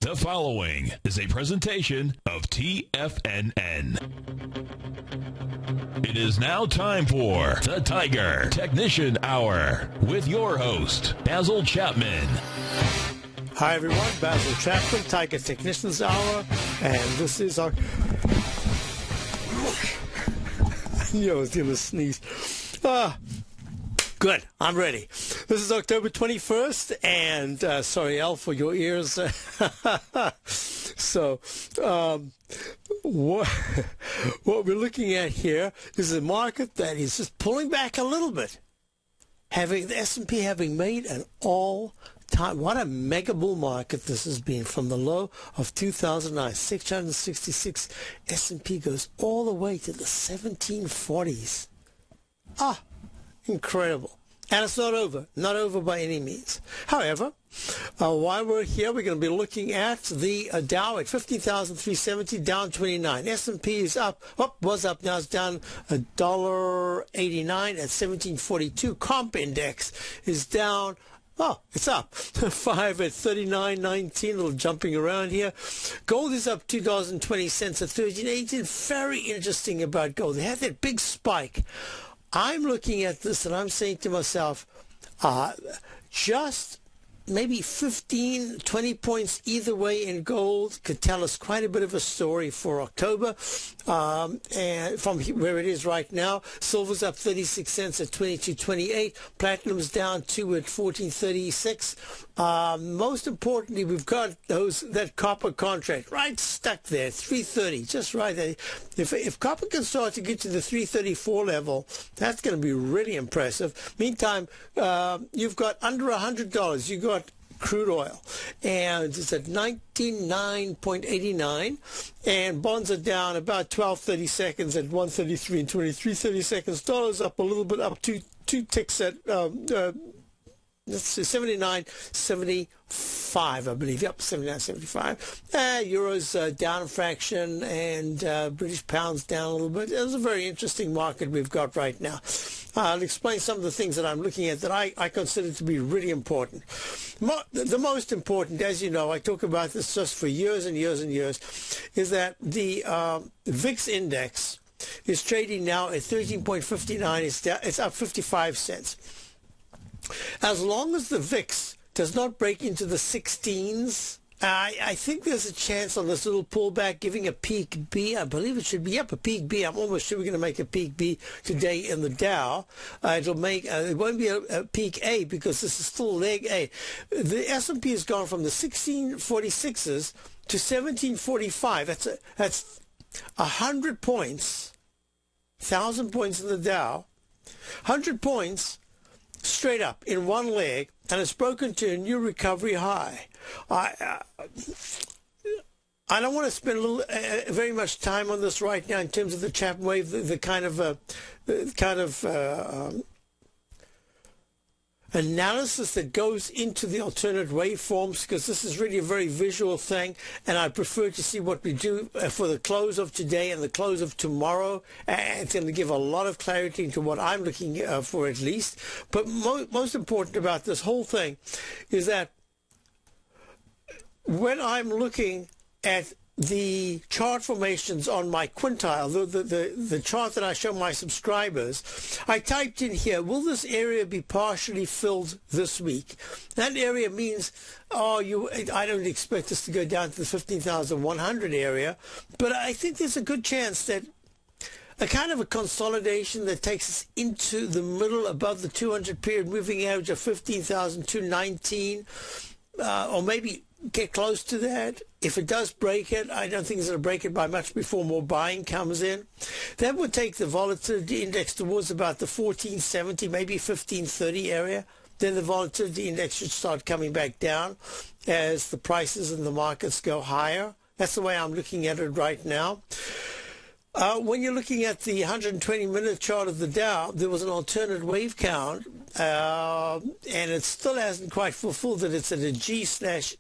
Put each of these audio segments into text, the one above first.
The following is a presentation of TFNN. It is now time for the Tiger Technician Hour with your host, Basil Chapman. Hi everyone, Basil Chapman, Tiger Technicians Hour, and this is our... I was going to sneeze. Good, I'm ready. This is October 21st, and sorry, Al, for your ears. So, what we're looking at here is a market that is just pulling back a little bit. The S&P having made an all-time, what a mega bull market this has been from the low of 2009, 666. S&P goes all the way to the 1740s. Incredible. And it's not over by any means. However, while we're here, we're going to be looking at the Dow at 15,370, down 29. S&P is up, was up, now it's down $1.89 at 1742. Comp index is down, it's up 5 at 39.19, a little jumping around here. Gold is up $2.20 at 13.18. Very interesting about gold. They had that big spike. I'm looking at this and I'm saying to myself, just maybe 15, 20 points either way in gold could tell us quite a bit of a story for October. And from where it is right now, silver's up 36 cents at 22.28. Platinum's down 2 at 14.36. Most importantly, we've got that copper contract right stuck there, 330, just right there. If copper can start to get to the 334 level, that's going to be really impressive. Meantime, you've got under $100. You got crude oil, and it's at 99.89, and bonds are down about 12.30 seconds at 133 and 23 30 seconds. Dollars up a little bit, up two ticks at let's see, 79.75, I believe. Yep, 79.75. Euros down a fraction, and British pounds down a little bit. It's a very interesting market we've got right now. I'll explain some of the things that I'm looking at that I consider to be really important. The most important, as you know, I talk about this just for years and years and years, is that the VIX index is trading now at 13.59. It's up 55 cents. As long as the VIX does not break into the 16s, I think there's a chance on this little pullback giving a peak B. I believe it should be up a peak B. I'm almost sure we're going to make a peak B today in the Dow. It won't be a peak A because this is still leg A. The S&P has gone from the 1646s to 1745. That's 100 points, 1,000 points in the Dow, 100 points straight up in one leg, and it's broken to a new recovery high. I don't want to spend very much time on this right now in terms of the Chapman wave, the kind of analysis that goes into the alternate waveforms, because this is really a very visual thing, and I prefer to see what we do for the close of today and the close of tomorrow. And it's going to give a lot of clarity into what I'm looking for, at least. But most important about this whole thing is that when I'm looking at the chart formations on my quintile, the chart that I show my subscribers, I typed in here, will this area be partially filled this week? That area means, I don't expect this to go down to the 15,100 area, but I think there's a good chance that a kind of a consolidation that takes us into the middle above the 200 period moving average of 15,219, or maybe get close to that. If it does break it, I don't think it's going to break it by much before more buying comes in. That would take the volatility index towards about the 1470, maybe 1530 area. Then the volatility index should start coming back down as the prices in the markets go higher. That's the way I'm looking at it right now. When you're looking at the 120-minute chart of the Dow, there was an alternate wave count, and it still hasn't quite fulfilled that it's at a G/C.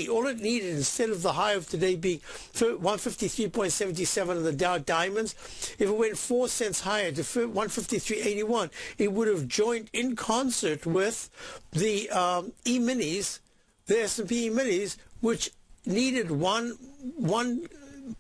All it needed, instead of the high of today being 153.77 of the Dow Diamonds, if it went 4 cents higher to 153.81, it would have joined in concert with the E-minis, the S&P E-minis, which needed one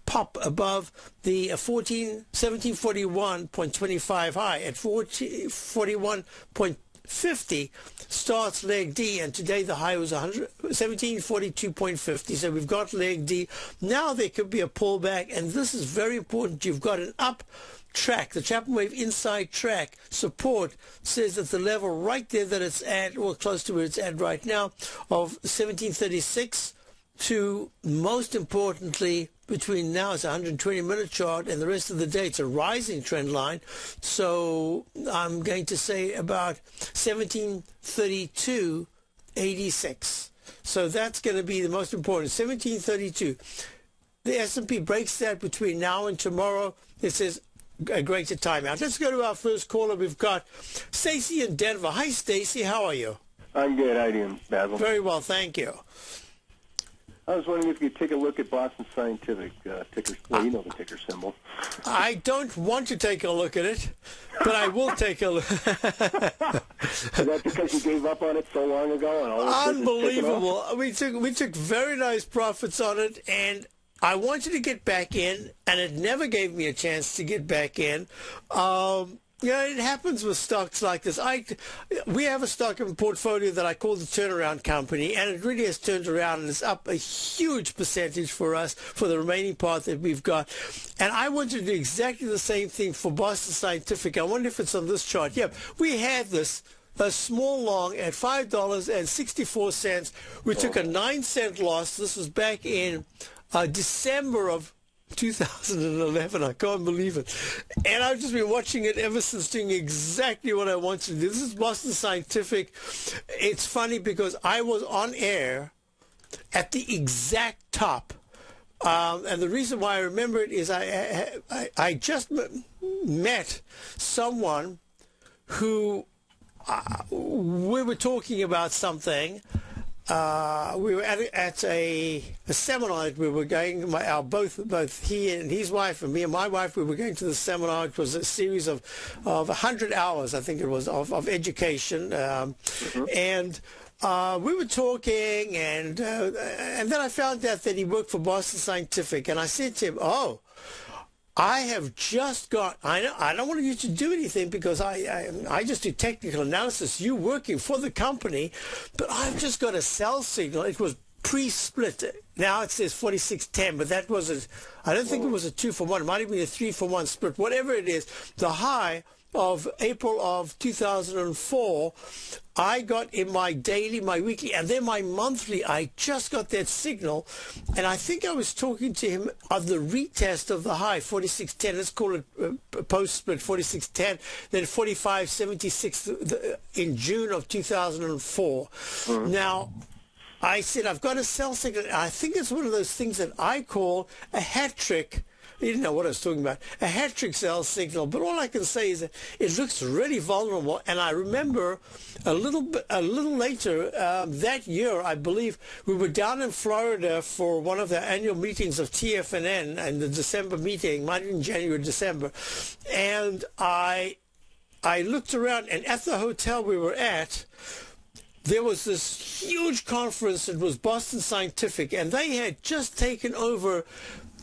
pop above the 1741.25 high at 41.50 starts leg D, and today the high was 1742.50. So we've got leg D. Now there could be a pullback, and this is very important. You've got an up track. The Chapman Wave inside track support says that the level right there that it's at, or close to where it's at right now, of 1736 to, most importantly, between now it's a 120-minute chart and the rest of the day it's a rising trend line. So I'm going to say about 1732.86. So that's going to be the most important, 1732. The S&P breaks that between now and tomorrow. It says a greater timeout. Let's go to our first caller. We've got Stacy in Denver. Hi, Stacy. How are you? I'm good. How are you doing, Basil? Very well, thank you. I was wondering if you could take a look at Boston Scientific ticker. Well, you know the ticker symbol. I don't want to take a look at it, but I will take a look. Is that because you gave up on it so long ago? And all Unbelievable. We took very nice profits on it, and I wanted to get back in, and it never gave me a chance to get back in. Yeah, it happens with stocks like this. We have a stock in portfolio that I call the turnaround company, and it really has turned around, and it's up a huge percentage for us for the remaining part that we've got. And I want to do exactly the same thing for Boston Scientific. I wonder if it's on this chart. Yep, we had this. A small long at $5.64. We took a 9-cent loss. This was back in December of 2011. I can't believe it. And I've just been watching it ever since, doing exactly what I wanted to do. This is Boston Scientific. It's funny because I was on air at the exact top. And the reason why I remember it is I just met someone who we were talking about something. We were at a seminar that we were going. Both he and his wife and me and my wife. We were going to the seminar. It was a series of 100 hours, I think it was, of education, and we were talking, and then I found out that he worked for Boston Scientific, and I said to him, "Oh, I have just got, I don't want you to do anything because I just do technical analysis. You working for the company, but I've just got a sell signal." It was pre-split. Now it says 46.10, but that wasn't, I don't think it was a 2-for-1. It might have been a 3-for-1 split. Whatever it is, the high of April of 2004, I got in my daily, my weekly, and then my monthly. I just got that signal, and I think I was talking to him of the retest of the high, 46.10. Let's call it post-split, 46.10, then 45.76 in June of 2004. Now, I said, I've got a sell signal. I think it's one of those things that I call a hat trick. You didn't know what I was talking about. A hat trick sell signal. But all I can say is that it looks really vulnerable. And I remember a little later that year, I believe, we were down in Florida for one of the annual meetings of TFNN, and the December meeting, might have been January, December. And I looked around, and at the hotel we were at, there was this huge conference. It was Boston Scientific, and they had just taken over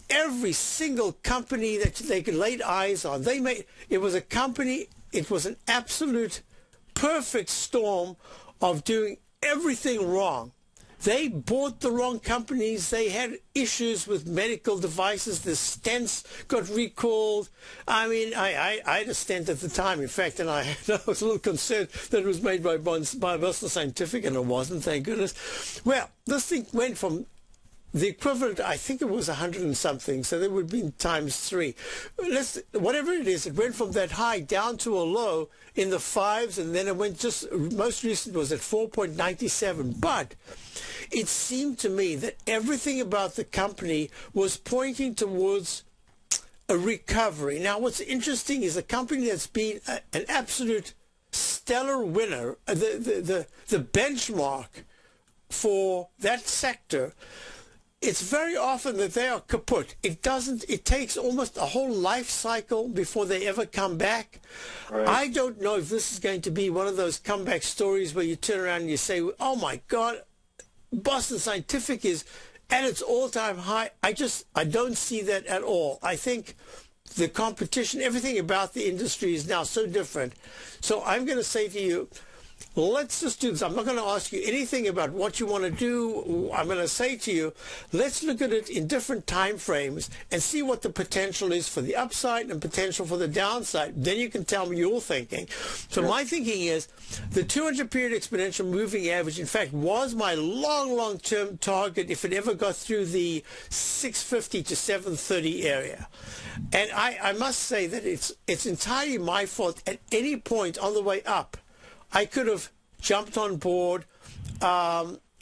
every single company that they could lay eyes on. It was a company, it was an absolute perfect storm of doing everything wrong. They bought the wrong companies. They had issues with medical devices. The stents got recalled. I mean, I had a stent at the time, in fact, and I was a little concerned that it was made by Boston Scientific, and it wasn't, thank goodness. Well, this thing went from the equivalent, I think it was 100 and something, so there would be times 3. Whatever it is, it went from that high down to a low in the 5s, and then it went just, most recent was at 4.97. But it seemed to me that everything about the company was pointing towards a recovery. Now, what's interesting is a company that's been an absolute stellar winner, the benchmark for that sector. It's very often that they are kaput. It takes almost a whole life cycle before they ever come back. Right. I don't know if this is going to be one of those comeback stories where you turn around and you say, oh my God, Boston Scientific is at its all-time high. I don't see that at all. I think the competition, everything about the industry is now so different. So I'm going to say to you, let's just do this. I'm not going to ask you anything about what you want to do. I'm going to say to you, let's look at it in different time frames and see what the potential is for the upside and potential for the downside. Then you can tell me your thinking. So my thinking is the 200-period exponential moving average, in fact, was my long-term target if it ever got through the 650 to 730 area. And I must say that it's entirely my fault. At any point on the way up, I could have jumped on board.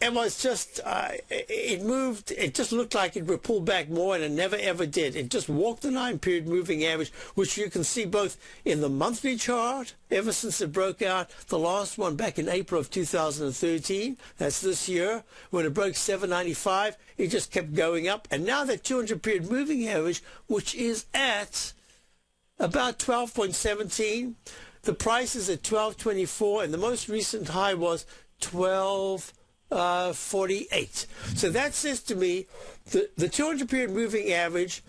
It was just, it moved, it just looked like it would pull back more, and it never ever did. It just walked the 9-period moving average, which you can see both in the monthly chart, ever since it broke out, the last one back in April of 2013, that's this year, when it broke 795, it just kept going up. And now that 200-period moving average, which is at about 12.17, the price is at 12.24, and the most recent high was 12.48. So that says to me the 200-period moving average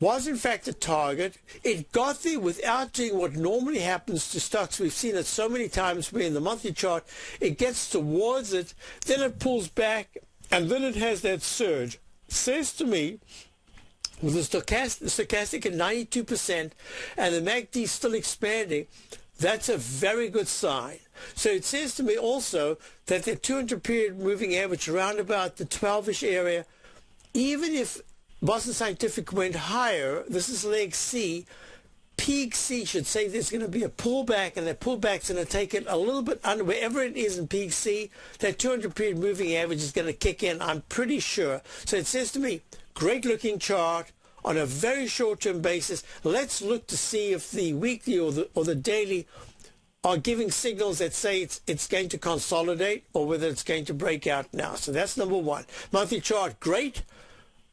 was in fact a target. It got there without doing what normally happens to stocks. We've seen it so many times where in the monthly chart it gets towards it, then it pulls back, and then it has that surge. Says to me, with the stochastic at 92% and the MACD still expanding, that's a very good sign. So it says to me also that the 200-period moving average around about the 12-ish area, even if Boston Scientific went higher, this is leg C, peak C should say there's going to be a pullback, and that pullback's going to take it a little bit under, wherever it is in peak C, that 200-period moving average is going to kick in, I'm pretty sure. So it says to me, great looking chart on a very short-term basis. Let's look to see if the weekly or the daily are giving signals that say it's going to consolidate, or whether it's going to break out now. So that's number one. Monthly chart, great.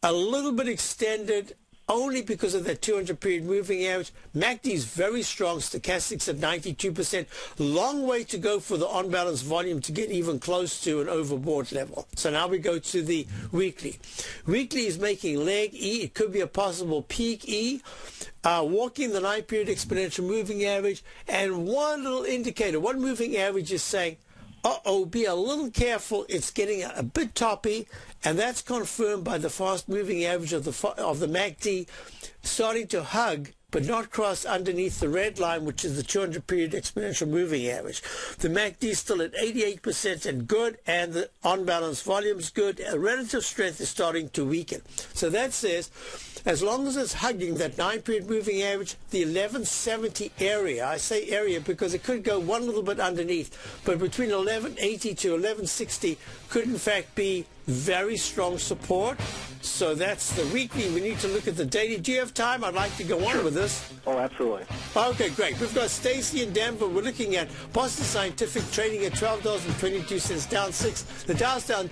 A little bit extended only because of that 200-period moving average. MACD is very strong. Stochastics at 92%. Long way to go for the on-balance volume to get even close to an overbought level. So now we go to the weekly. Weekly is making leg E. It could be a possible peak E. Walking the 9-period exponential moving average. And one little indicator, one moving average is saying, uh-oh, be a little careful, it's getting a bit toppy, and that's confirmed by the fast-moving average of the MACD starting to hug but not cross underneath the red line, which is the 200-period exponential moving average. The MACD is still at 88% and good, and the on-balance volume is good. Relative strength is starting to weaken. So that says, as long as it's hugging that 9-period moving average, the 1170 area, I say area because it could go one little bit underneath, but between 1180 to 1160 could in fact be very strong support. So that's the weekly. We need to look at the daily. Do you have time? I'd like to go on with this. Oh, absolutely. Okay, great. We've got Stacy in Denver. We're looking at Boston Scientific trading at $12.22, down 6. The Dow's down.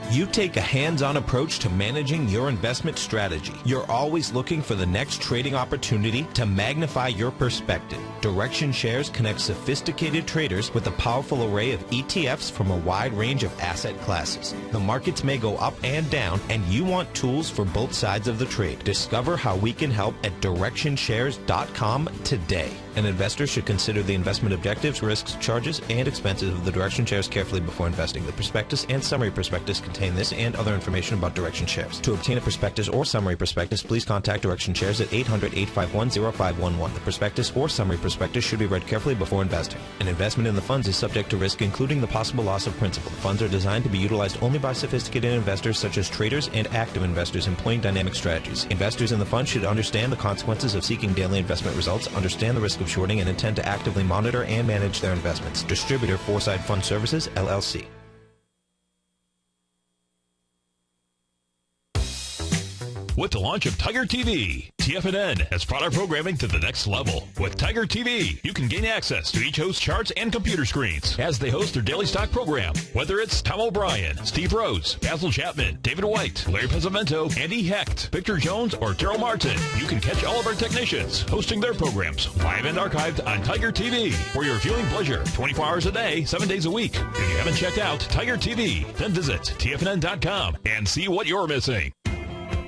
You take a hands-on approach to managing your investment strategy. You're always looking for the next trading opportunity to magnify your perspective. Direction Shares connects sophisticated traders with a powerful array of ETFs from a wide range of asset classes. The markets may go up and down, and you want tools for both sides of the trade. Discover how we can help at DirectionShares.com today. An investor should consider the investment objectives, risks, charges, and expenses of the Direction Shares carefully before investing. The prospectus and summary prospectus contain this and other information about Direction Shares. To obtain a prospectus or summary prospectus, please contact Direction Shares at 800-851-0511. The prospectus or summary prospectus should be read carefully before investing. An investment in the funds is subject to risk, including the possible loss of principal. The funds are designed to be utilized only by sophisticated investors such as traders and active investors employing dynamic strategies. Investors in the fund should understand the consequences of seeking daily investment results, understand the risk of shorting, and intend to actively monitor and manage their investments. Distributor, Foreside Fund Services, LLC. with the launch of Tiger TV. TFNN has brought our programming to the next level. With Tiger TV, you can gain access to each host's charts and computer screens as they host their daily stock program. Whether it's Tom O'Brien, Steve Rhodes, Basil Chapman, David White, Larry Pesavento, Andy Hecht, Victor Jones, or Terrell Martin, you can catch all of our technicians hosting their programs live and archived on Tiger TV for your viewing pleasure 24 hours a day, 7 days a week. If you haven't checked out Tiger TV, then visit TFNN.com and see what you're missing.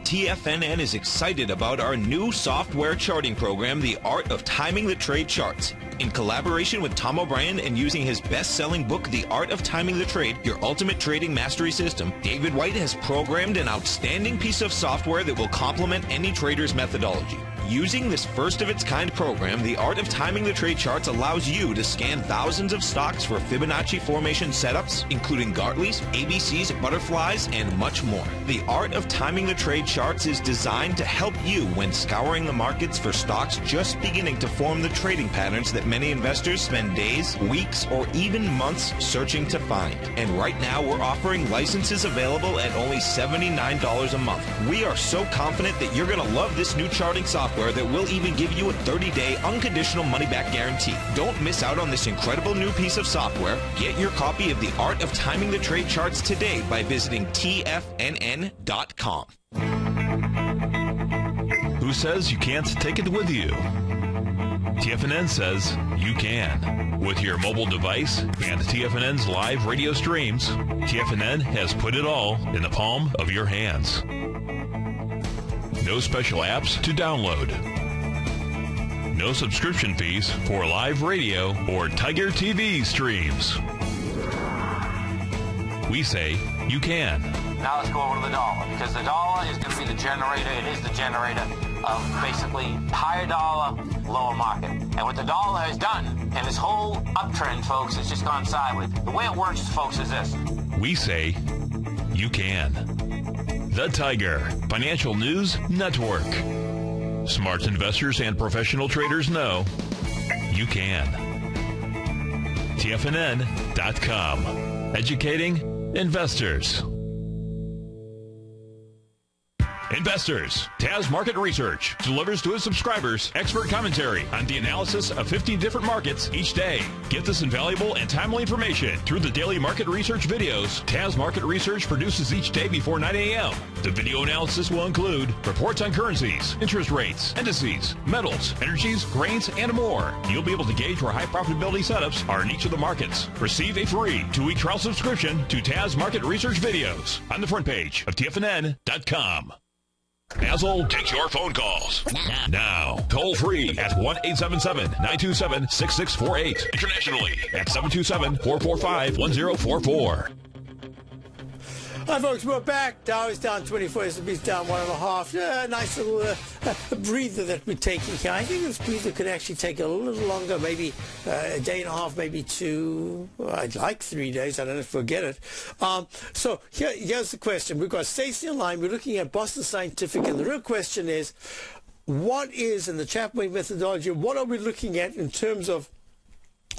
TFNN is excited about our new software charting program, The Art of Timing the Trade Charts. In collaboration with Tom O'Brien and using his best-selling book, The Art of Timing the Trade, Your Ultimate Trading Mastery System, David White has programmed an outstanding piece of software that will complement any trader's methodology. Using this first-of-its-kind program, The Art of Timing the Trade Charts allows you to scan thousands of stocks for Fibonacci formation setups, including Gartley's, ABC's, butterflies, and much more. The Art of Timing the Trade Charts is designed to help you when scouring the markets for stocks just beginning to form the trading patterns that many investors spend days, weeks, or even months searching to find. And right now, we're offering licenses available at only $79 a month. We are so confident that you're going to love this new charting software that will even give you a 30-day unconditional money-back guarantee. Don't miss out on this incredible new piece of software. Get your copy of The Art of Timing the Trade Charts today by visiting TFNN.com. Who says you can't take it with you? TFNN says you can. With your mobile device and TFNN's live radio streams, TFNN has put it all in the palm of your hands. No special apps to download. No subscription fees for live radio or Tiger TV streams. We say you can. Now let's go over to the dollar, because the dollar is going to be the generator. It is the generator of basically higher dollar, lower market. And what the dollar has done, and this whole uptrend, folks, has just gone sideways. The way it works, folks, is this. We say you can. The Tiger Financial News Network. Smart investors and professional traders know you can. TFNN.com. Educating investors. Investors, Taz Market Research delivers to its subscribers expert commentary on the analysis of 15 different markets each day. Get this invaluable and timely information through the daily market research videos Taz Market Research produces each day before 9 a.m. The video analysis will include reports on currencies, interest rates, indices, metals, energies, grains, and more. You'll be able to gauge where high profitability setups are in each of the markets. Receive a free 2-week trial subscription to Taz Market Research videos on the front page of TFNN.com. Basil takes your phone calls now. Toll free at 1-877-927-6648. Internationally at 727-445-1044. Hi, folks. We're back. Dow is down 24. S&P's down 1.5. Nice little breather that we're taking here. I think this breather could actually take a little longer, maybe a day and a half, maybe two. I'd like 3 days. I don't know if we'll get it. So here's the question. We've got Stacey on line. We're looking at Boston Scientific, and the real question is, what is, in the Chapman methodology, what are we looking at in terms of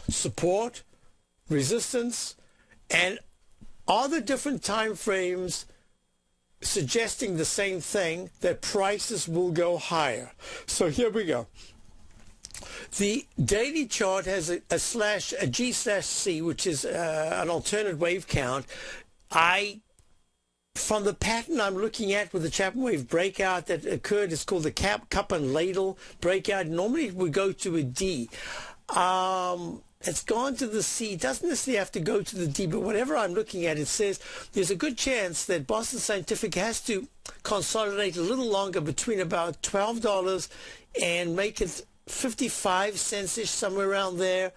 support, resistance, and are the different time frames suggesting the same thing, that prices will go higher? So here we go. The daily chart has a G/C, which is an alternate wave count. From the pattern I'm looking at with the Chapman wave breakout that occurred, it's called the cup and ladle breakout. Normally it would go to a D. It's gone to the C. It doesn't necessarily have to go to the D, but whatever I'm looking at, it says there's a good chance that Boston Scientific has to consolidate a little longer between about $12 and make it 55 cents-ish, somewhere around there,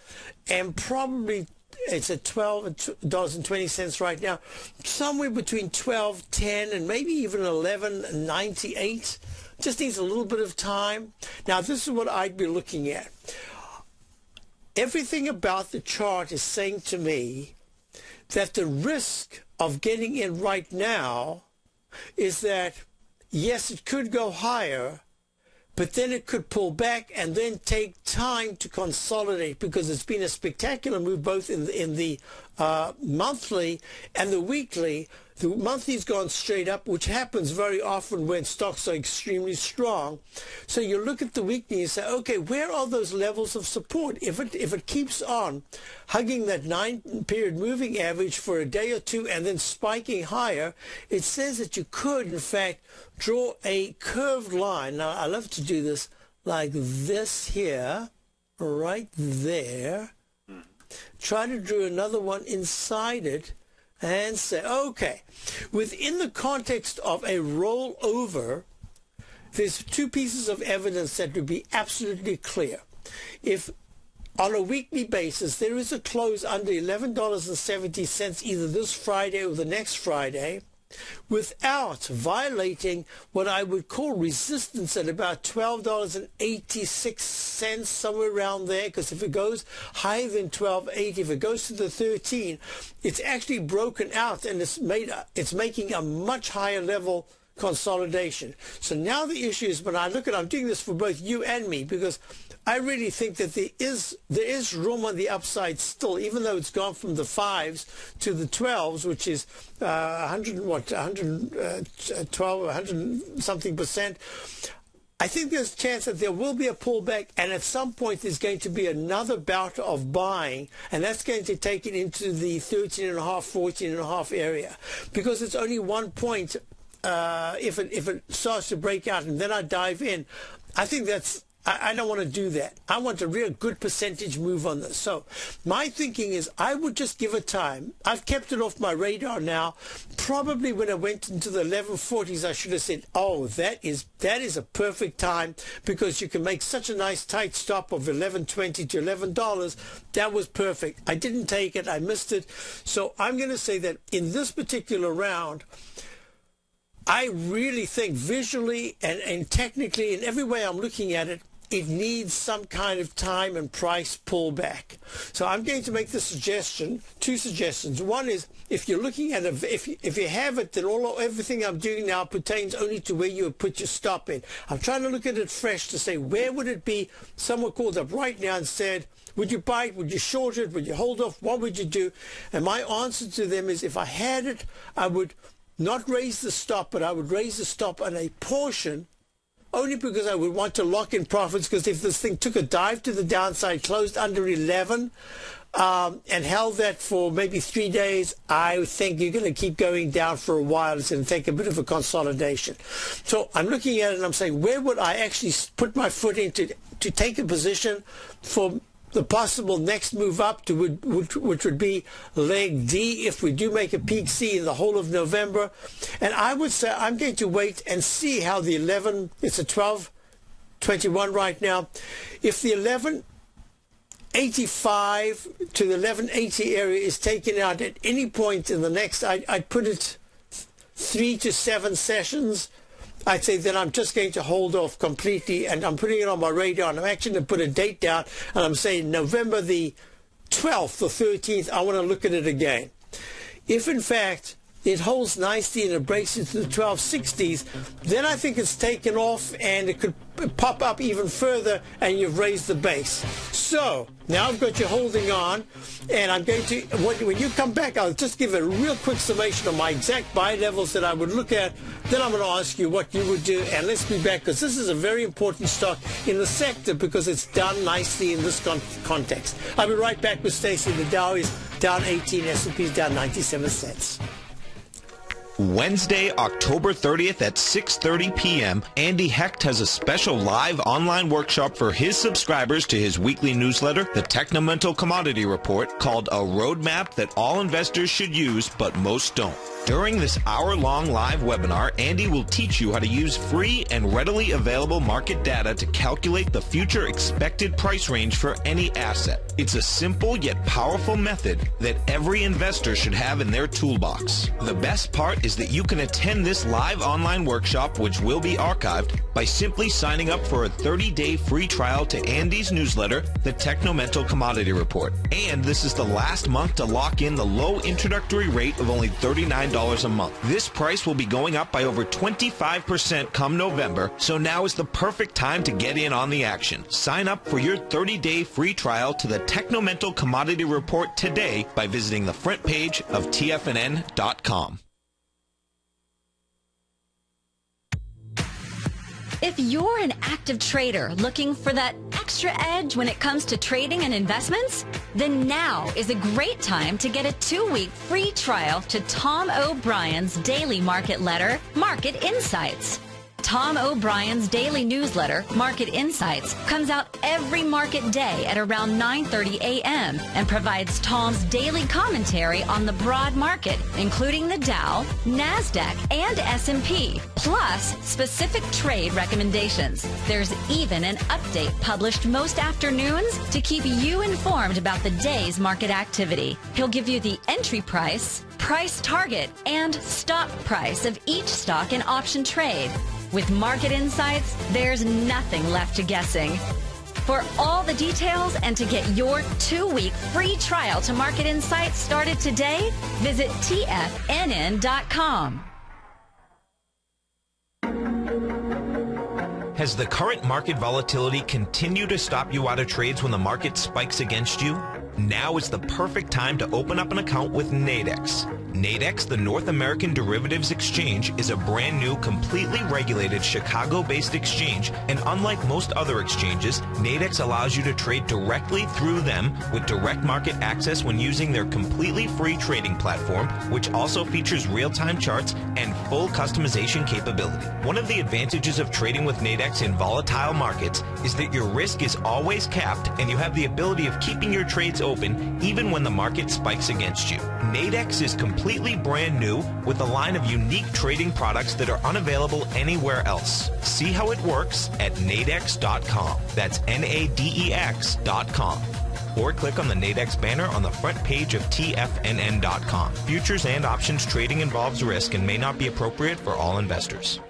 and probably it's at $12.20 right now, somewhere between $12.10 and maybe even $11.98. Just needs a little bit of time. Now, this is what I'd be looking at. Everything about the chart is saying to me that the risk of getting in right now is that, yes, it could go higher, but then it could pull back and then take time to consolidate, because it's been a spectacular move both in the monthly and the weekly. The monthly's gone straight up, which happens very often when stocks are extremely strong. So you look at the weekly and say, okay, where are those levels of support? If it keeps on hugging that 9-period moving average for a day or two and then spiking higher, it says that you could, in fact, draw a curved line. Now, I love to do this like this here, right there. Try to draw another one inside it and say, okay, within the context of a rollover, there's two pieces of evidence that would be absolutely clear. If on a weekly basis there is a close under $11.70 either this Friday or the next Friday, without violating what I would call resistance at about $12.86, somewhere around there, because if it goes higher than $12.80, if it goes to the 13, it's actually broken out and it's making a much higher level consolidation. So now the issue is, when I look at, I'm doing this for both you and me, because I really think that there is room on the upside still, even though it's gone from the 5s to the 12s, which is 100 something percent. I think there's a chance that there will be a pullback, and at some point there's going to be another bout of buying, and that's going to take it into the 13.5, 14.5 area, because it's only 1 point. If it starts to break out and then I dive in, I think I don't want to do that. I want a real good percentage move on this. So my thinking is I would just give it time. I've kept it off my radar now. Probably when I went into the 1140s, I should have said, oh, that is a perfect time, because you can make such a nice tight stop of $11.20 to $11. That was perfect. I didn't take it. I missed it. So I'm going to say that in this particular round, I really think visually and technically, in every way I'm looking at it, it needs some kind of time and price pullback. So I'm going to make the suggestion, two suggestions. One is, if you're looking at if you have it, then everything I'm doing now pertains only to where you would put your stop in. I'm trying to look at it fresh to say, where would it be? Someone called up right now and said, would you buy it? Would you short it? Would you hold off? What would you do? And my answer to them is, if I had it, I would not raise the stop, but I would raise the stop on a portion, only because I would want to lock in profits, because if this thing took a dive to the downside, closed under 11, and held that for maybe 3 days, I think you're going to keep going down for a while. It's going to take a bit of a consolidation. So I'm looking at it and I'm saying, where would I actually put my foot in to take a position for the possible next move up to which would be leg D if we do make a peak C in the whole of November. And I would say I'm going to wait and see how the 11, it's a 12.21 right now. If the 11.85 to the 11.80 area is taken out at any point in the next, I'd put it 3 to 7 sessions. I'd say that I'm just going to hold off completely, and I'm putting it on my radar, and I'm actually going to put a date down, and I'm saying November the 12th or 13th, I want to look at it again. If, in fact, it holds nicely and it breaks into the 1260s, then I think it's taken off and it could pop up even further, and you've raised the base. So now I've got you holding on, and I'm going to, when you come back, I'll just give a real quick summation of my exact buy levels that I would look at. Then I'm going to ask you what you would do, and let's be back, because this is a very important stock in the sector, because it's done nicely in this context. I'll be right back with Stacey. The Dow is down 18, S&P is down 97 cents. Wednesday, October 30th at 6:30 p.m., Andy Hecht has a special live online workshop for his subscribers to his weekly newsletter, the Technomental Commodity Report, called A Roadmap That All Investors Should Use, But Most Don't. During this hour-long live webinar, Andy will teach you how to use free and readily available market data to calculate the future expected price range for any asset. It's a simple yet powerful method that every investor should have in their toolbox. The best part is that you can attend this live online workshop, which will be archived, by simply signing up for a 30-day free trial to Andy's newsletter, the Technomental Commodity Report. And this is the last month to lock in the low introductory rate of only $39 $25 a month. This price will be going up by over 25% come November, so now is the perfect time to get in on the action. Sign up for your 30-day free trial to the Technomental Commodity Report today by visiting the front page of TFNN.com. If you're an active trader looking for that extra edge when it comes to trading and investments, then now is a great time to get a 2-week free trial to Tom O'Brien's daily market letter, Market Insights. Tom O'Brien's daily newsletter, Market Insights, comes out every market day at around 9:30 a.m. and provides Tom's daily commentary on the broad market, including the Dow, NASDAQ, and S&P, plus specific trade recommendations. There's even an update published most afternoons to keep you informed about the day's market activity. He'll give you the entry price, price target, and stop price of each stock and option trade. With Market Insights, there's nothing left to guessing. For all the details and to get your 2-week free trial to Market Insights started today, visit TFNN.com. Has the current market volatility continued to stop you out of trades when the market spikes against you? Now is the perfect time to open up an account with Nadex. Nadex, the North American Derivatives Exchange, is a brand new, completely regulated Chicago-based exchange, and unlike most other exchanges, Nadex allows you to trade directly through them with direct market access when using their completely free trading platform, which also features real-time charts and full customization capability. One of the advantages of trading with Nadex in volatile markets is that your risk is always capped and you have the ability of keeping your trades open even when the market spikes against you. Nadex is completely brand new with a line of unique trading products that are unavailable anywhere else. See how it works at nadex.com. That's Nadex.com. Or click on the Nadex banner on the front page of TFNN.com. Futures and options trading involves risk and may not be appropriate for all investors.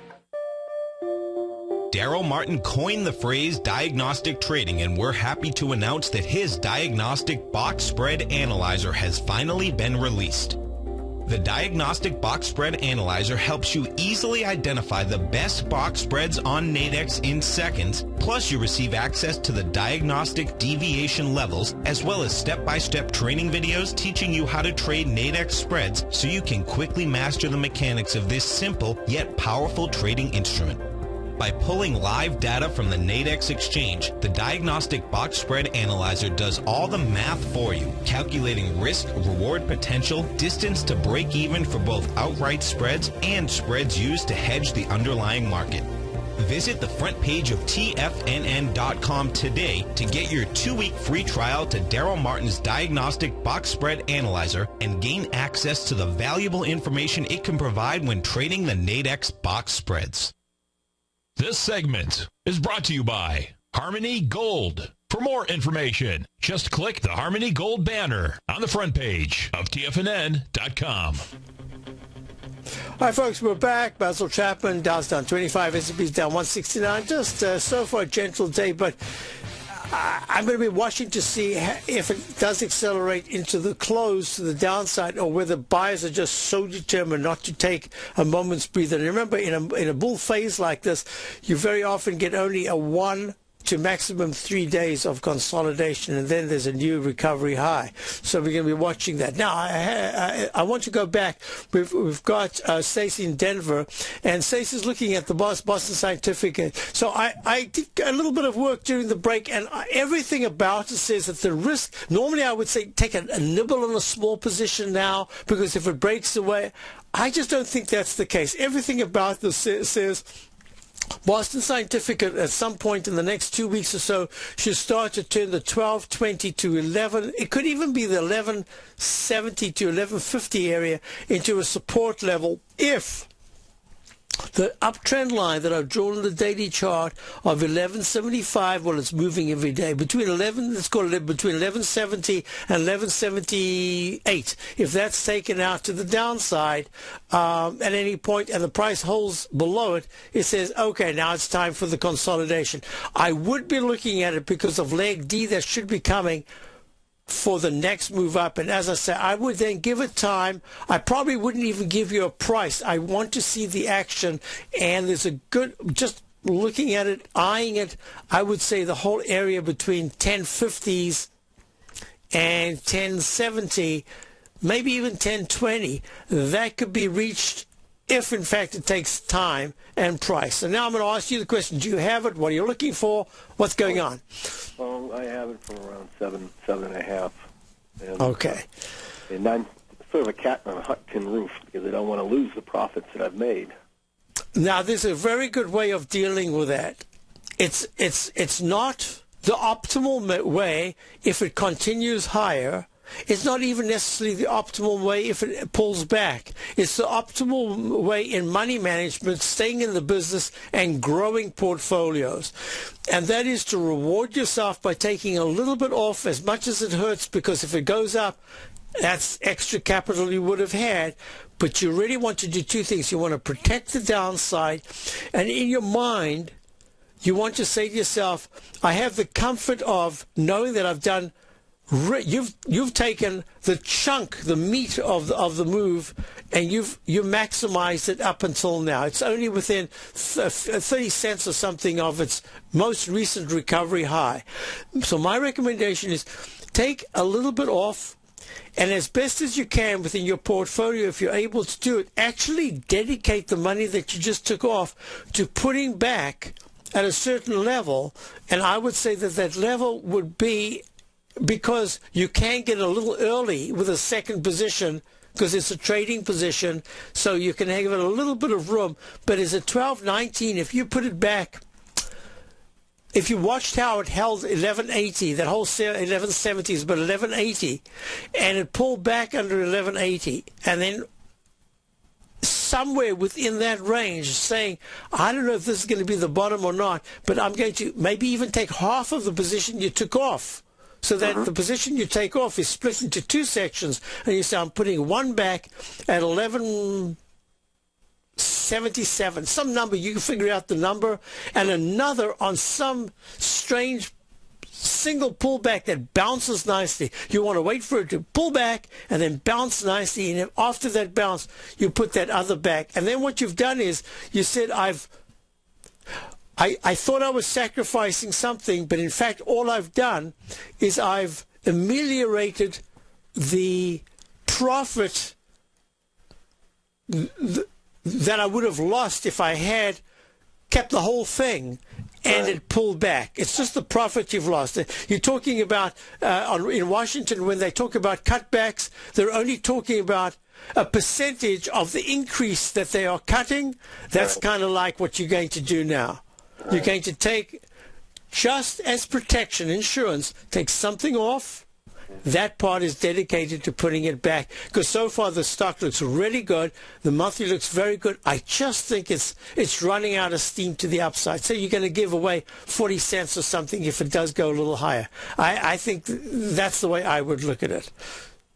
Daryl Martin coined the phrase diagnostic trading, and we're happy to announce that his diagnostic box spread analyzer has finally been released. The Diagnostic Box Spread Analyzer helps you easily identify the best box spreads on Nadex in seconds, plus you receive access to the diagnostic deviation levels, as well as step-by-step training videos teaching you how to trade Nadex spreads so you can quickly master the mechanics of this simple yet powerful trading instrument. By pulling live data from the Nadex exchange, the Diagnostic Box Spread Analyzer does all the math for you, calculating risk, reward potential, distance to break even for both outright spreads and spreads used to hedge the underlying market. Visit the front page of TFNN.com today to get your 2-week free trial to Daryl Martin's Diagnostic Box Spread Analyzer and gain access to the valuable information it can provide when trading the Nadex box spreads. This segment is brought to you by Harmony Gold. For more information, just click the Harmony Gold banner on the front page of TFNN.com. All right, folks, we're back. Basil Chapman, Dow's down 25, S&P's down 169. Just so far a gentle day, but I'm going to be watching to see if it does accelerate into the close to the downside, or whether buyers are just so determined not to take a moment's breather. And remember, in a bull phase like this, you very often get only a 1 to maximum 3 days of consolidation, and then there's a new recovery high. So we're going to be watching that. Now, I want to go back. We've got Stacey in Denver, and Stacey's looking at the Boston Scientific. So I did a little bit of work during the break, and everything about it says that the risk, normally I would say take a nibble on a small position now, because if it breaks away, I just don't think that's the case. Everything about this says Boston Scientific at some point in the next 2 weeks or so should start to turn the 1220 to 11. It could even be the 1170 to 1150 area into a support level if the uptrend line that I've drawn in the daily chart of 1175, well, it's moving every day. Between 1170 and 1178, if that's taken out to the downside at any point and the price holds below it, it says, okay, now it's time for the consolidation. I would be looking at it because of leg D that should be coming for the next move up. And as I say, I would then give it time. I probably wouldn't even give you a price. I want to see the action, and there's a good, just looking at it, eyeing it, I would say the whole area between 1050s and 1070, maybe even 1020, that could be reached if, in fact, it takes time and price. And now I'm going to ask you the question, do you have it? What are you looking for? What's going on? Well, I have it from around 7.5. And, okay. And I'm sort of a cat on a tin roof because I don't want to lose the profits that I've made. Now, there's a very good way of dealing with that. It's not the optimal way if it continues higher. It's not even necessarily the optimal way if it pulls back. It's the optimal way in money management, staying in the business and growing portfolios. And that is to reward yourself by taking a little bit off as much as it hurts, because if it goes up, that's extra capital you would have had. But you really want to do two things. You want to protect the downside, and in your mind, you want to say to yourself, I have the comfort of knowing that I've done, you've taken the chunk, the meat of the move, and you've maximized it up until now. It's only within 30 cents or something of its most recent recovery high. So my recommendation is take a little bit off, and as best as you can within your portfolio, if you're able to do it, actually dedicate the money that you just took off to putting back at a certain level. And I would say that that level would be, because you can get a little early with a second position, because it's a trading position, so you can have it a little bit of room. But as a 12.19, if you put it back, if you watched how it held 1180, that whole 1170s, but 1180, and it pulled back under 1180, and then somewhere within that range saying, I don't know if this is going to be the bottom or not, but I'm going to maybe even take half of the position you took off, so that the position you take off is split into two sections, and you say, I'm putting one back at 1177, some number, you can figure out the number, and another on some strange single pullback that bounces nicely. You want to wait for it to pull back and then bounce nicely, and after that bounce, you put that other back. And then what you've done is, you said, I thought I was sacrificing something, but in fact, all I've done is I've ameliorated the profit that I would have lost if I had kept the whole thing and it pulled back. It's just the profit you've lost. You're talking about, in Washington, when they talk about cutbacks, they're only talking about a percentage of the increase that they are cutting. That's kind of like what you're going to do now. You're going to take, just as protection, insurance, take something off. That part is dedicated to putting it back, because so far the stock looks really good. The monthly looks very good. I just think it's running out of steam to the upside. So you're going to give away 40 cents or something if it does go a little higher. I think that's the way I would look at it.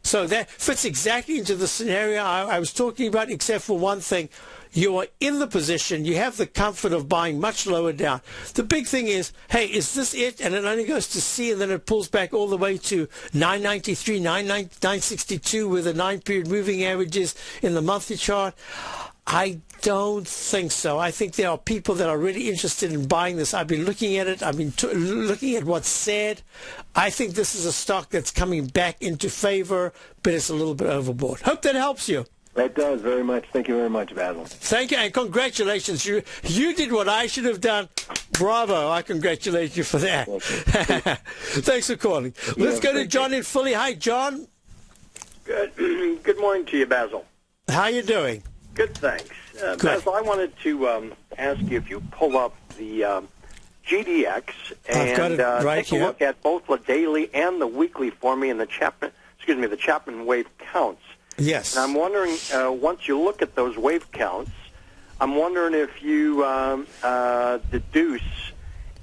So that fits exactly into the scenario I was talking about, except for one thing. You are in the position, you have the comfort of buying much lower down. The big thing is, hey, is this it? And it only goes to C, and then it pulls back all the way to 993, 962 with the 9-period moving averages in the monthly chart. I don't think so. I think there are people that are really interested in buying this. I've been looking at it. I've been looking at what's said. I think this is a stock that's coming back into favor, but it's a little bit overbought. Hope that helps you. That does very much. Thank you very much, Basil. Thank you, and congratulations. You did what I should have done. Bravo. I congratulate you for that. Thanks for calling. Let's go to John in Philly. Hi, John. Good morning to you, Basil. How you doing? Good, thanks. Basil, I wanted to ask you if you pull up the GDX and take a look at both the daily and the weekly for me in the Chapman wave counts. Yes. And I'm wondering, once you look at those wave counts, I'm wondering if you deduce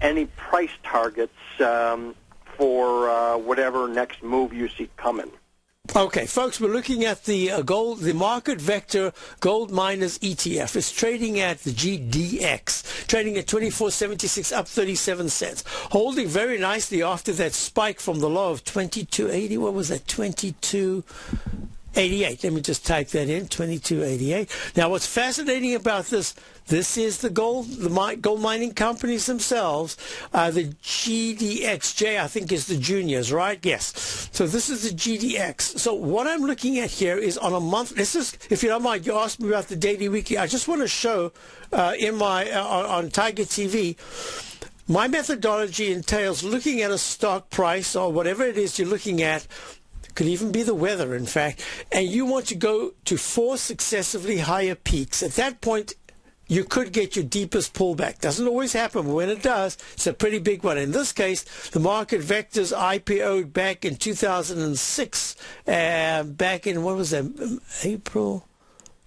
any price targets for whatever next move you see coming. Okay, folks, we're looking at the the market vector gold miners ETF. It's trading at the GDX. trading at 24.76, up 37 cents. Holding very nicely after that spike from the low of 22.80. What was that? 22.88. Let me just type that in, 22.88. Now, what's fascinating about this is the gold mining companies themselves. The GDXJ, I think, is the juniors, right? Yes. So this is the GDX. So what I'm looking at here is on a month. This is, if you don't mind, you asked me about the daily, weekly. I just want to show in my on Tiger TV. My methodology entails looking at a stock price or whatever it is you're looking at. Could even be the weather, in fact, and you want to go to 4 successively higher peaks. At that point, you could get your deepest pullback. Doesn't always happen, but when it does, it's a pretty big one. In this case, the market vectors IPO'd back in 2006, back in, what was that, April?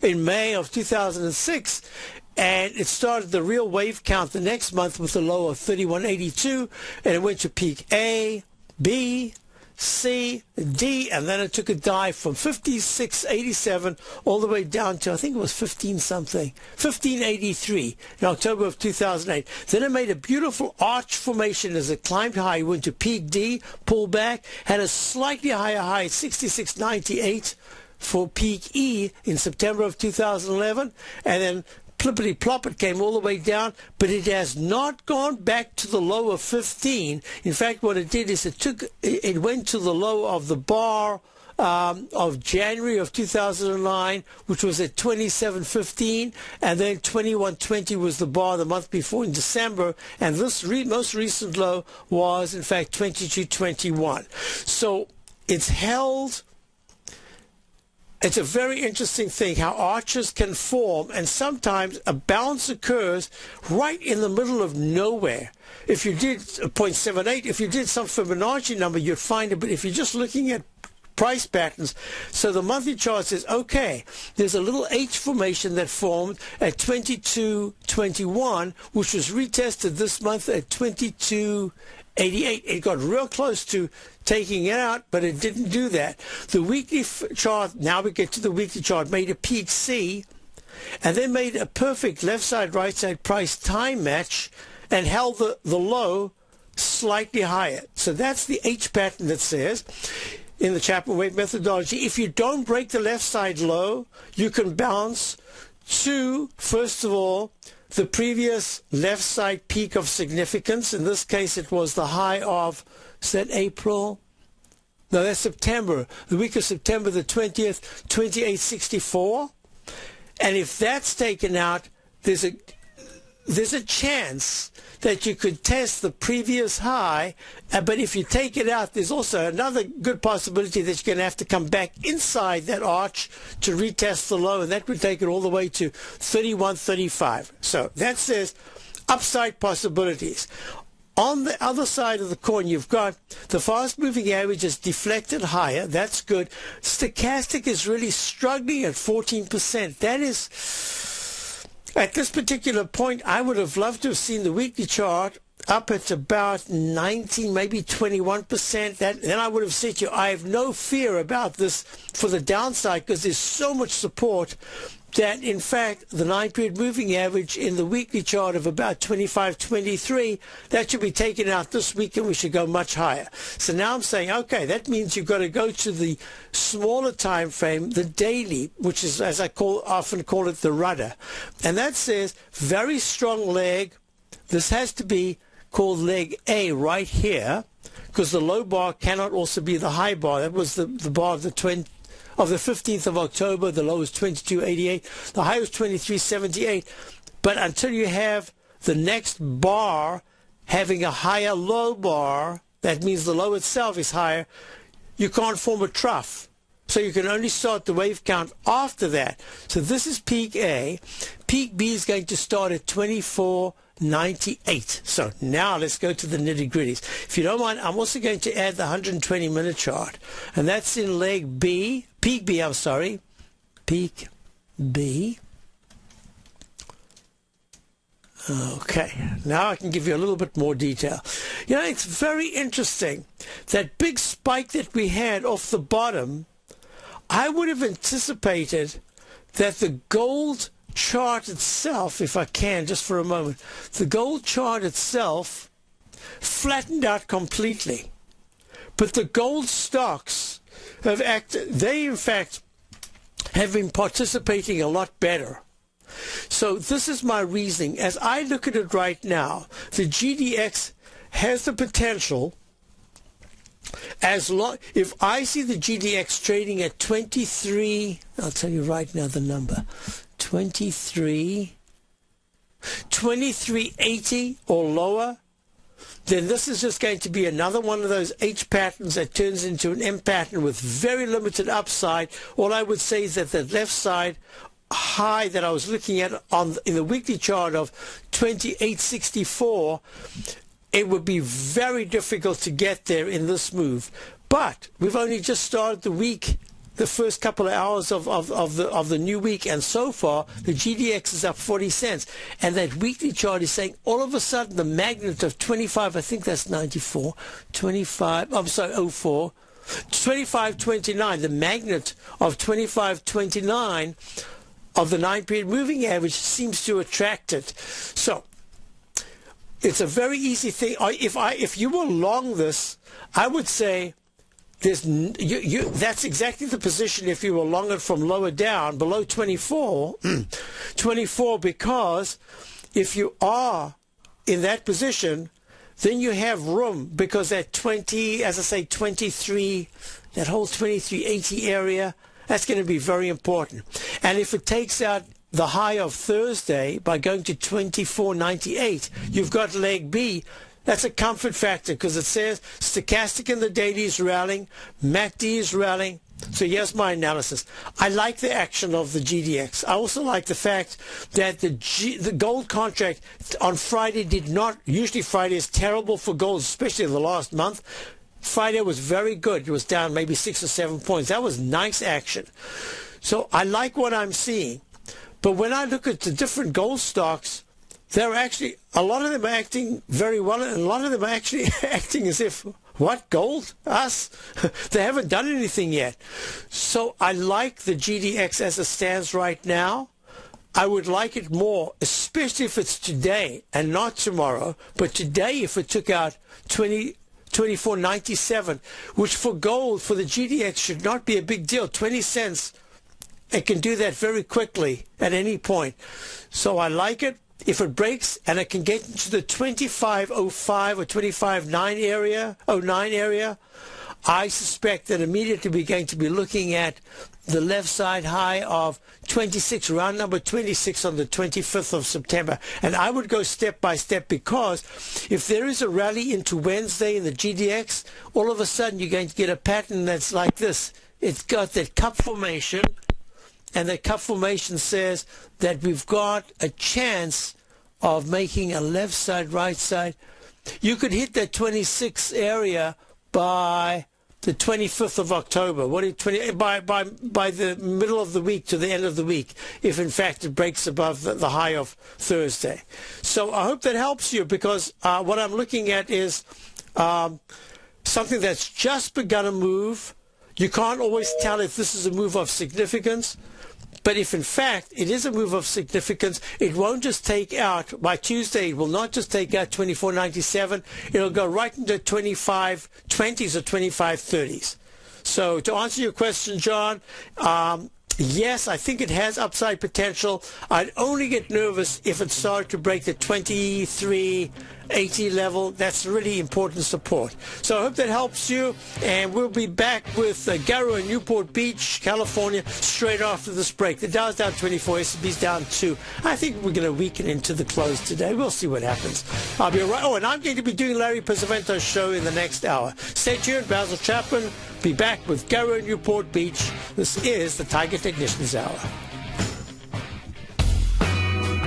In May of 2006, and it started the real wave count the next month with a low of 31.82, and it went to peak A, B, C, D, and then it took a dive from 56.87 all the way down to, I think it was 15.83 in October of 2008. Then it made a beautiful arch formation as it climbed high. It went to peak D, pulled back, had a slightly higher high, 66.98 for peak E in September of 2011, and then plippity plop, it came all the way down, but it has not gone back to the low of 15. In fact, what it did is it went to the low of the bar of January of 2009, which was at 27.15, and then 21.20 was the bar the month before in December, and this most recent low was in fact 22.21. So it's held. It's a very interesting thing how arches can form, and sometimes a bounce occurs right in the middle of nowhere. If you did 0.78, if you did some Fibonacci number, you'd find it, but if you're just looking at price patterns, so the monthly chart says, okay, there's a little H formation that formed at 22.21, which was retested this month at 22.88. It got real close to taking it out, but it didn't do that. The weekly chart, now we get to the weekly chart, made a peak C, and then made a perfect left side, right side price time match, and held the low slightly higher. So that's the H pattern that says, in the Chapman Wave methodology, if you don't break the left side low, you can bounce to, first of all, the previous left side peak of significance. In this case, it was the high of, is that April? No, that's September. The week of September the 20th, 28.64. And if that's taken out, there's a chance that you could test the previous high, but if you take it out, there's also another good possibility that you're going to have to come back inside that arch to retest the low, and that would take it all the way to 31.35. So that says upside possibilities. On the other side of the coin, you've got the fast-moving average is deflected higher. That's good. Stochastic is really struggling at 14%. That is... At this particular point, I would have loved to have seen the weekly chart up at about 19, maybe 21%. Then I would have said to you, I have no fear about this for the downside because there's so much support that, in fact, the 9-period moving average in the weekly chart of about 25.23, that should be taken out this week and we should go much higher. So now I'm saying, okay, that means you've got to go to the smaller time frame, the daily, which is, as I often call it, the rudder. And that says very strong leg. This has to be called leg A right here, because the low bar cannot also be the high bar. That was the bar of the 15th of October. The low was 22.88. The high was 23.78. But until you have the next bar having a higher low bar, that means the low itself is higher, you can't form a trough. So you can only start the wave count after that. So this is peak A. Peak B is going to start at 24.98. So now let's go to the nitty-gritties. If you don't mind, I'm also going to add the 120-minute chart. And that's in leg B. Peak B, I'm sorry. Peak B. Okay, now I can give you a little bit more detail. You know, it's very interesting. That big spike that we had off the bottom, I would have anticipated that the gold chart itself, if I can, just for a moment, the gold chart itself flattened out completely. But the gold stocks have acted, they in fact have been participating a lot better. So this is my reasoning. As I look at it right now, the GDX has the potential, if I see the GDX trading at 23, I'll tell you right now the number, 2380 or lower, then this is just going to be another one of those H patterns that turns into an M pattern with very limited upside. All I would say is that the left side high that I was looking at in the weekly chart of 2864, it would be very difficult to get there in this move. But we've only just started the week, the first couple of hours of the new week, and so far the GDX is up 40 cents. And that weekly chart is saying all of a sudden the magnet of 25, I think that's 94, 25, I'm sorry, 04, 2529, the magnet of 2529 of the 9-period moving average seems to attract it. So it's a very easy thing. If you were long this, I would say that's exactly the position if you were long it from lower down, below 24, 24, because if you are in that position, then you have room, because that 20, as I say, 23, that whole 2380 area, that's going to be very important. And if it takes out the high of Thursday by going to 2498, you've got leg B. That's a comfort factor, because it says stochastic in the daily is rallying, MACD is rallying. So here's my analysis. I like the action of the GDX. I also like the fact that the gold contract on Friday did not, usually Friday is terrible for gold, especially in the last month. Friday was very good. It was down maybe 6 or 7 points. That was nice action. So I like what I'm seeing. But when I look at the different gold stocks, they're actually, a lot of them are acting very well, and a lot of them are actually acting as if, what, gold? Us? They haven't done anything yet. So I like the GDX as it stands right now. I would like it more, especially if it's today and not tomorrow. But today, if it took out 2497, which for gold, for the GDX, should not be a big deal. 20 cents, it can do that very quickly at any point. So I like it. If it breaks and it can get into the 2505 or 2509 area, 09 area, I suspect that immediately we're going to be looking at the left side high of 26, round number 26 on the 25th of September. And I would go step by step, because if there is a rally into Wednesday in the GDX, all of a sudden you're going to get a pattern that's like this. It's got that cup formation, and that cup formation says that we've got a chance of making a left side, right side. You could hit that 26 area by the 25th of October. By the middle of the week to the end of the week, if in fact it breaks above the high of Thursday. So I hope that helps you, because what I'm looking at is something that's just begun to move. You can't always tell if this is a move of significance. But if in fact it is a move of significance, it won't just take out, by Tuesday, it will not just take out 2497, it'll go right into 2520s or 2530s. So to answer your question, John, yes, I think it has upside potential. I'd only get nervous if it started to break the 2380 level. That's really important support. So I hope that helps you, and we'll be back with Garrow in Newport Beach, California, straight after this break. The Dow's down 24, S&P's down 2. I think we're going to weaken into the close today. We'll see what happens. I'll be right. Oh, and I'm going to be doing Larry Pizzavento's show in the next hour. Stay tuned. Basil Chapman. Be back with Garrow in Newport Beach. This is the Tiger Technicians Hour.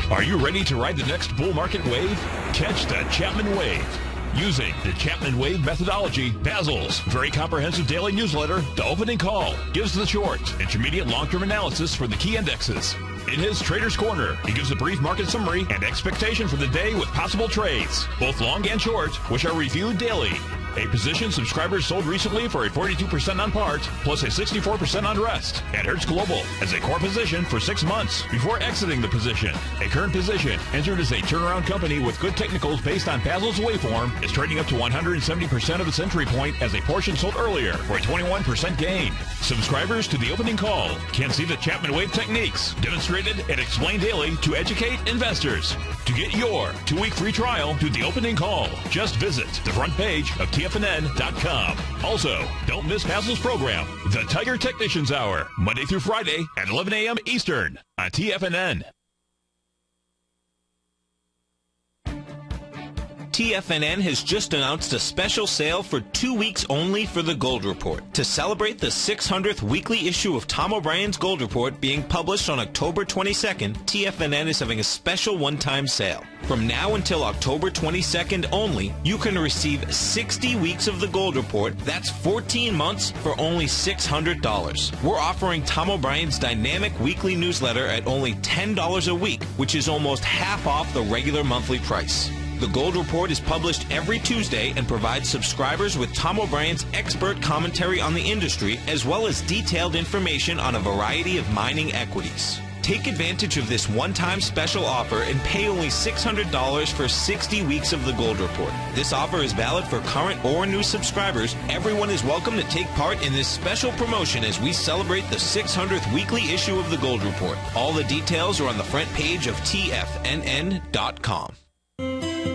Are you ready to ride the next bull market wave? Catch the Chapman Wave. Using the Chapman Wave methodology, Basil's very comprehensive daily newsletter, The Opening Call, gives the short, intermediate, long-term analysis for the key indexes. In his Trader's Corner, he gives a brief market summary and expectation for the day with possible trades, both long and short, which are reviewed daily. A position subscribers sold recently for a 42% on parts plus a 64% on rest. And Hertz Global as a core position for 6 months before exiting the position. A current position entered as a turnaround company with good technicals based on Basil's waveform is trading up to 170% of its entry point as a portion sold earlier for a 21% gain. Subscribers to the opening call can see the Chapman wave techniques demonstrated and explained daily to educate investors. To get your 2-week free trial to the opening call, just visit the front page of TFNN.com. Also, don't miss Basil's program, The Tiger Technicians Hour, Monday through Friday at 11 a.m. Eastern on TFNN. TFNN has just announced a special sale for 2 weeks only for the Gold Report. To celebrate the 600th weekly issue of Tom O'Brien's Gold Report being published on October 22nd, TFNN is having a special one-time sale. From now until October 22nd only, you can receive 60 weeks of the Gold Report. That's 14 months for only $600. We're offering Tom O'Brien's dynamic weekly newsletter at only $10 a week, which is almost half off the regular monthly price. The Gold Report is published every Tuesday and provides subscribers with Tom O'Brien's expert commentary on the industry, as well as detailed information on a variety of mining equities. Take advantage of this one-time special offer and pay only $600 for 60 weeks of the Gold Report. This offer is valid for current or new subscribers. Everyone is welcome to take part in this special promotion as we celebrate the 600th weekly issue of the Gold Report. All the details are on the front page of TFNN.com.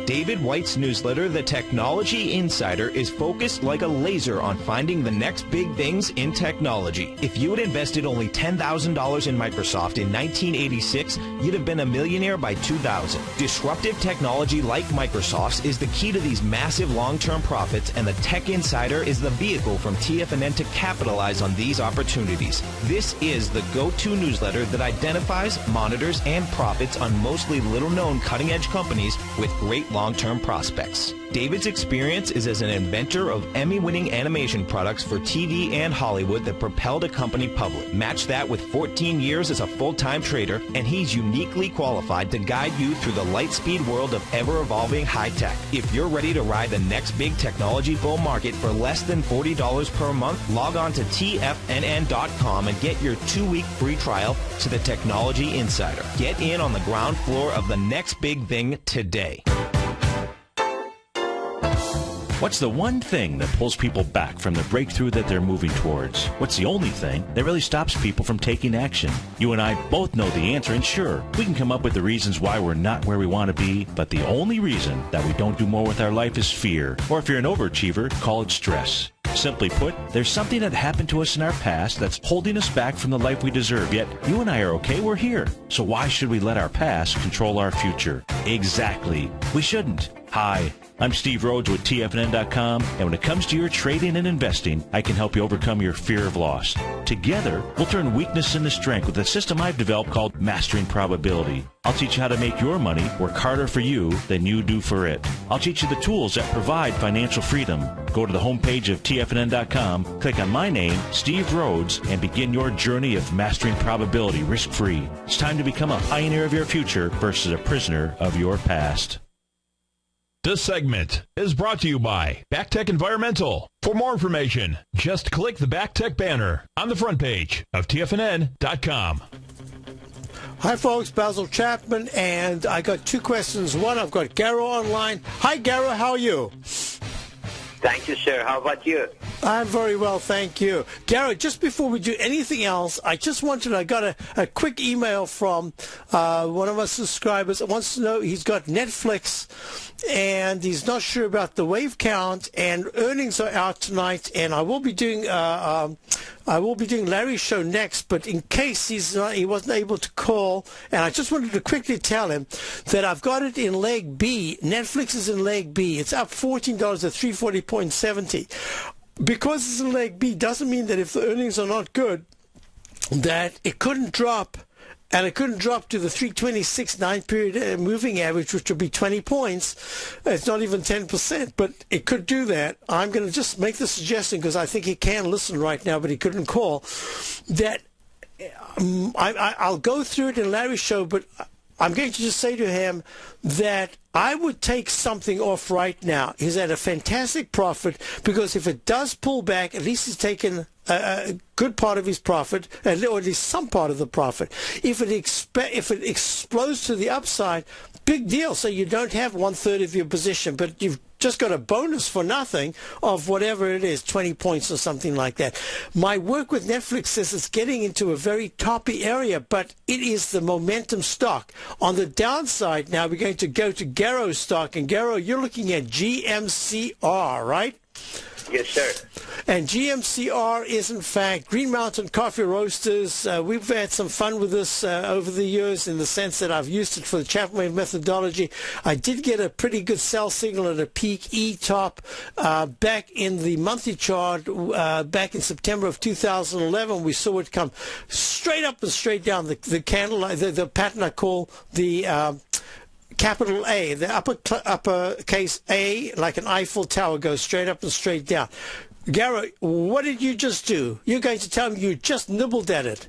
David White's newsletter, The Technology Insider, is focused like a laser on finding the next big things in technology. If you had invested only $10,000 in Microsoft in 1986, you'd have been a millionaire by 2000. Disruptive technology like Microsoft's is the key to these massive long-term profits, and the Tech Insider is the vehicle from TFNN to capitalize on these opportunities. This is the go-to newsletter that identifies, monitors, and profits on mostly little-known cutting-edge companies with great long-term prospects. David's experience is as an inventor of Emmy-winning animation products for TV and Hollywood that propelled a company public. Match that with 14 years as a full-time trader, and he's uniquely qualified to guide you through the light-speed world of ever-evolving high-tech. If you're ready to ride the next big technology bull market for less than $40 per month, log on to TFNN.com and get your 2-week free trial to the Technology Insider. Get in on the ground floor of the next big thing today. What's the one thing that pulls people back from the breakthrough that they're moving towards? What's the only thing that really stops people from taking action? You and I both know the answer, and sure, we can come up with the reasons why we're not where we want to be, but the only reason that we don't do more with our life is fear. Or if you're an overachiever, call it stress. Simply put, there's something that happened to us in our past that's holding us back from the life we deserve, yet you and I are okay, we're here. So why should we let our past control our future? Exactly. We shouldn't. Hi, I'm Steve Rhodes with TFNN.com, and when it comes to your trading and investing, I can help you overcome your fear of loss. Together, we'll turn weakness into strength with a system I've developed called Mastering Probability. I'll teach you how to make your money work harder for you than you do for it. I'll teach you the tools that provide financial freedom. Go to the homepage of TFNN.com, click on my name, Steve Rhodes, and begin your journey of mastering probability risk-free. It's time to become a pioneer of your future versus a prisoner of your past. This segment is brought to you by BackTech Environmental. For more information, just click the BackTech banner on the front page of TFNN.com. Hi, folks. Basil Chapman, and I got two questions. One, I've got Garo online. Hi, Garo. How are you? Thank you, sir. How about you? I'm very well, thank you. Garrett, just before we do anything else, I got a quick email from one of our subscribers that wants to know he's got Netflix and he's not sure about the wave count, and earnings are out tonight, and I will be doing Larry's show next, but in case he wasn't able to call, and I just wanted to quickly tell him that I've got it in leg B. Netflix is in leg B. It's up $14 at 340.70. Because it's in leg B doesn't mean that if the earnings are not good, that it couldn't drop, and it couldn't drop to the 326 9-period moving average, which would be 20 points. It's not even 10%, but it could do that. I'm going to just make the suggestion, because I think he can listen right now, but he couldn't call, that I'll go through it in Larry's show, but I'm going to just say to him that I would take something off right now. He's at a fantastic profit because if it does pull back, at least he's taken a good part of his profit, or at least some part of the profit. If it explodes to the upside, big deal. So you don't have 1/3 of your position, but you've just got a bonus for nothing of whatever it is, 20 points or something like that. My work with Netflix says it's getting into a very toppy area, but it is the momentum stock. On the downside, now we're going to go to Garrow's stock. And Garrow, you're looking at GMCR, right? Yes, sir. And GMCR is, in fact, Green Mountain Coffee Roasters. We've had some fun with this over the years in the sense that I've used it for the Chapman Wave methodology. I did get a pretty good sell signal at a peak E-top back in the monthly chart back in September of 2011. We saw it come straight up and straight down. The candle, the pattern I call the capital A, the uppercase A, like an Eiffel Tower, goes straight up and straight down. Garrett, what did you just do? You're going to tell me you just nibbled at it.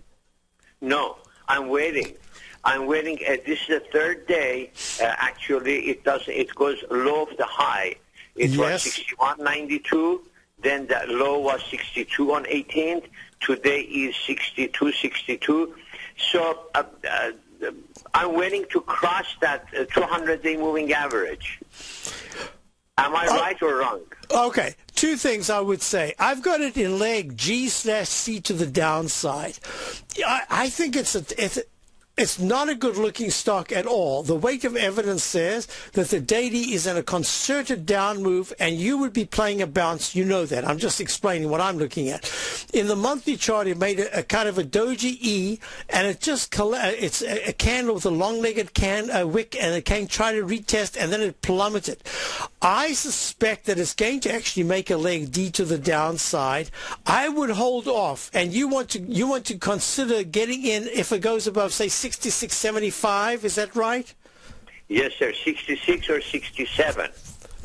No, I'm waiting. This is the third day. Actually, it goes low of the high. It was 61.92. Then the low was 62 on 18th. Today is 62.62. So I'm waiting to cross that 200-day moving average. Am I right or wrong? Okay, two things I would say. I've got it in leg G/C to the downside. I think it's not a good-looking stock at all. The weight of evidence says that the daily is in a concerted down move, and you would be playing a bounce. You know that. I'm just explaining what I'm looking at. In the monthly chart, it made a kind of a doji E, and it's a candle with a long-legged wick, and it can try to retest, and then it plummeted. I suspect that it's going to actually make a leg D to the downside. I would hold off, and you want to consider getting in if it goes above, say, 66.75, is that right? Yes, sir. 66 or 67.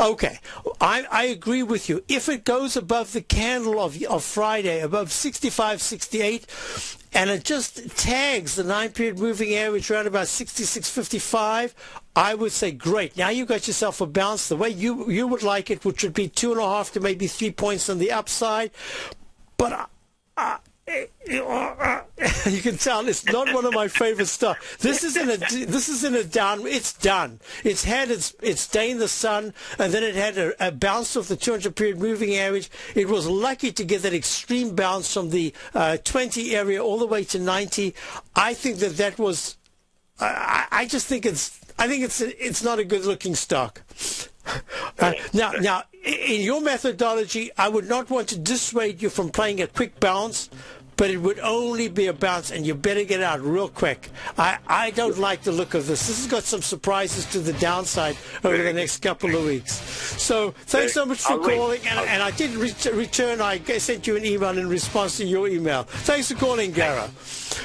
Okay, I agree with you. If it goes above the candle of Friday, above 65.68, and it just tags the 9-period moving average around about 66.55, I would say great. Now you've got yourself a bounce the way you would like it, which would be 2.5 to maybe 3 points on the upside. But you can tell it's not one of my favorite stuff. This is in a down. It's done. It's had its day in the sun, and then it had a bounce off the 200-period moving average. It was lucky to get that extreme bounce from the 20 area all the way to 90. I think that was. I just think it's not a good-looking stock. Now, in your methodology, I would not want to dissuade you from playing a quick bounce, but it would only be a bounce, and you better get out real quick. I don't like the look of this. This has got some surprises to the downside over the next couple of weeks. So thanks so much for calling, and I did return. I sent you an email in response to your email. Thanks for calling, Gara.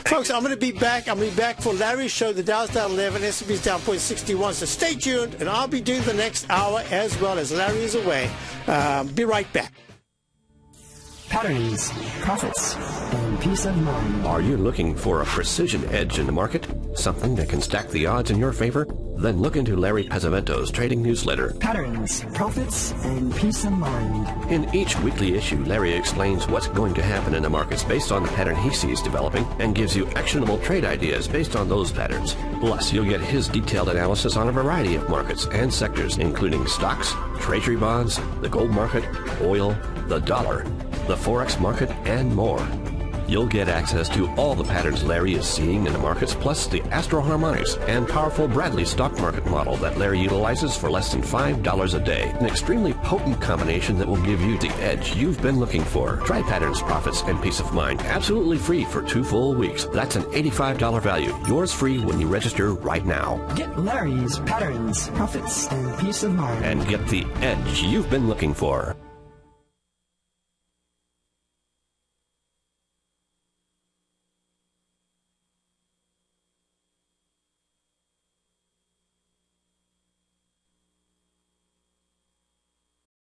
Folks, I'm going to be back. I'm going to be back for Larry's show. The Dow's down 11, S&P's down 0.61. So stay tuned, and I'll be doing the next hour as well as Larry is away. Be right back. Patterns, profits, and peace of mind. Are you looking for a precision edge in the market? Something that can stack the odds in your favor? Then look into Larry Pesavento's trading newsletter. Patterns, profits, and peace of mind. In each weekly issue, Larry explains what's going to happen in the markets based on the pattern he sees developing and gives you actionable trade ideas based on those patterns. Plus, you'll get his detailed analysis on a variety of markets and sectors, including stocks, treasury bonds, the gold market, oil, the dollar, the Forex market, and more. You'll get access to all the patterns Larry is seeing in the markets, plus the Astro Harmonics and powerful Bradley stock market model that Larry utilizes for less than $5 a day. An extremely potent combination that will give you the edge you've been looking for. Try Patterns, Profits, and Peace of Mind absolutely free for 2 full weeks. That's an $85 value. Yours free when you register right now. Get Larry's Patterns, Profits, and Peace of Mind. And get the edge you've been looking for.